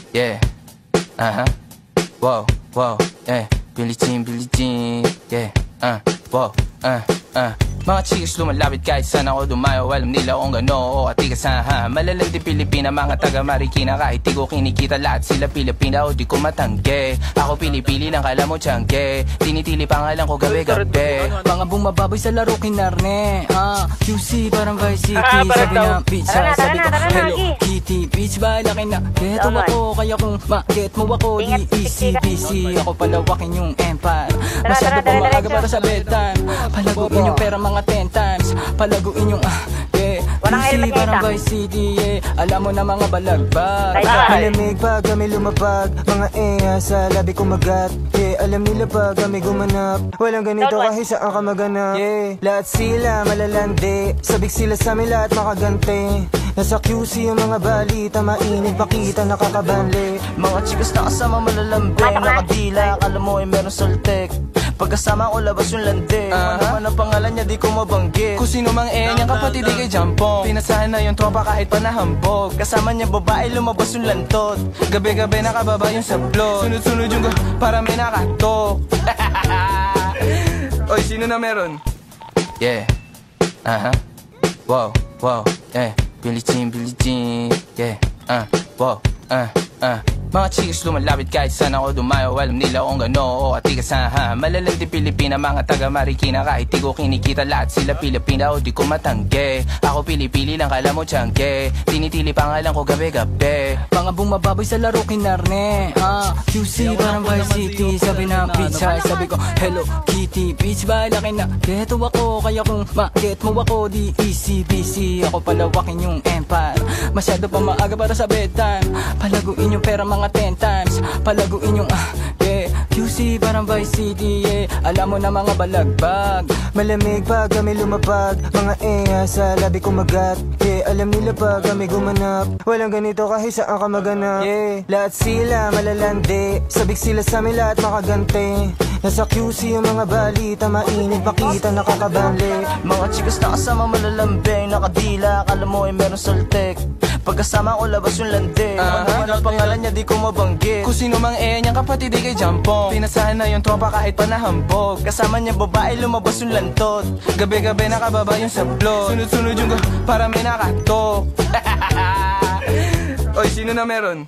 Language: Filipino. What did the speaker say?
Yeah. Wow, wow, yeah. Billie Jean, yeah. Wow, Mga chicks lumalapit kahit saan ako dumayo. Alam nila kung gano o katigasahan. Malalandi Pilipina, mga taga Marikina. Kahit di ko kinikita, lahat sila Pilipina o di ko matangge. Ako pili-pili lang, kala mo tiyangge. Tinitili pangalan ko gabi-gabi. Mga bumababoy sa laro kinarne. QC parang Vice City. Sabi na pizza, sabi ko Hello Kitty. Bitch ba laki na geto ako. Kaya kung ma-get mo ako, di easy busy. Ako palawakin yung empire. Masyado pa maaga para sa bedtime. Palaguin yung pera mga 10 times. Palaguin yung yeah. QC parang Vice City, yeah. Alam mo na mga balagbag. Malamig pag kami lumapag. Mga sa labi kumagat. Yeah, alam nila pag kami gumanap. Walang ganito kahit saan ka maganap. Yeah, lahat sila malalandi. Sabik sila sa amin lahat makagante. Nasa QC yung mga balita. Mainit pakita nakakabanli. Mga chicks na kasama malalambing. Nakadila, akala mo ay meron saltek. Pagkasama ko labas yung lande. Ano ang pangalan niya di ko mabanggit. Kung sino mang niyang kapatid di kay Jampong. Pinasahan na yung tropa kahit pa nahambog. Kasama niya babae lumabas yung lantot. Gabi-gabi nakababa yung sablot. Sunod-sunod yung para may nakatok. Oy, sino na meron? Yeah. Wow, wow, yeah. Billie Jean, yeah. Wow, Mga chicks lumalapit kahit saan ako dumayo. Alam nila kung gano o katigasahan. Malalandi Pilipina, mga taga Marikina. Kahit di ko kinikita, lahat sila Pilipina o di ko matangge. Ako pili-pili lang, kala mo tiyangge. Tinitili pangalan ko gabi-gabi. Mga bumababoy sa laro kinarne. QC parang Vice City. Sabi na pizza, sabi ko Hello Kitty. Bitch ba laki na geto ako. Kaya kung ma-get mo ako, di easy busy. Ako palawakin yung empire. Masyado pa maaga para sa bedtime. Palaguin yung pera mga 10 times. Palaguin yung yeah. QC parang Vice City, yeah. Alam mo na mga balagbag. Malamig pag kami lumapag. Mga sa labi kumagat. Yeah, alam nila pag kami gumanap. Walang ganito kahit saan ka maganap. Yeah, lahat sila malalandi. Sabik sila sa amin lahat makagante. Nasa QC yung mga balita. Mainit pakita nakakabanli. Mga chicks na kasama malalambing. Nakadila, akala mo ay meron saltek. Pagkasama ko labas yung lande. Ano ang pangalan niya di ko mabanggit. Kung sino mang niyang kapatid di kay Jampong. Pinasahan na yung tropa kahit pa nahambog. Kasama niya babae lumabas yung lantot. Gabi-gabi nakababa yung sablot. Sunod-sunod yung para may nakatok. Oy, sino na meron?